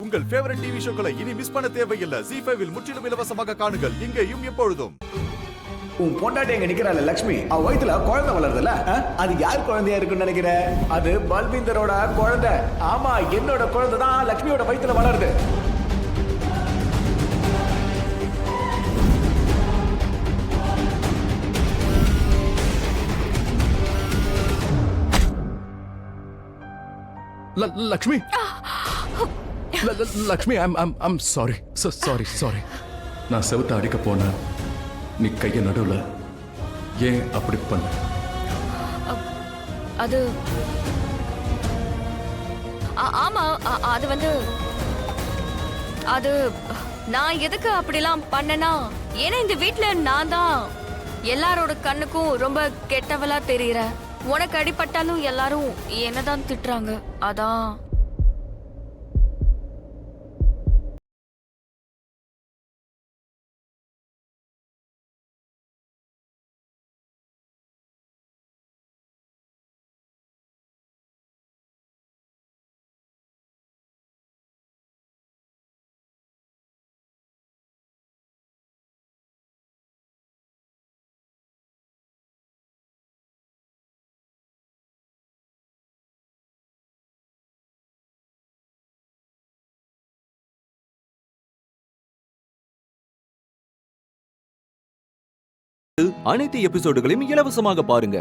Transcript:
உங்கள் favourite TV ஷோக்களை இனி miss பண்ண தேவையில்லை. ஜீ5 இல் முற்றிலும் இலவசமாக காணுங்கள். இங்கேயும் எப்பொழுதும். உன் பொண்டாட்டி எங்க நிக்கிறாள் லட்சுமி, அவ வயித்துல குழந்தை வளருதுல, அது யார் குழந்தையா இருக்குன்னு நினைக்கிற? அது பல்பீந்தரோட குழந்தை. ஆமா, என்னோட குழந்தை தான் லட்சுமியோட வயித்துல வளருது. Lakshmi, Lakshmi, I'm sorry, sorry. நான் செவுத்த அடிக்க போனேன், நீ கைய நடுவுல. ஏன் அப்படி பண்ண? அது ஆமா, அது வந்து அது நான் எதுக்கு அப்படிலாம் பண்ணனா, ஏன்னா இந்த வீட்ல நான் தான் எல்லாரோட கண்ணுக்கும் ரொம்ப கெட்டவளா தெரியறேன். உனக்கு அடிபட்டாலும் எல்லாரும் என்னதான் திட்டுறாங்க. அதான் அனைத்து எபிசோடுகளையும் இலவசமாக பாருங்க.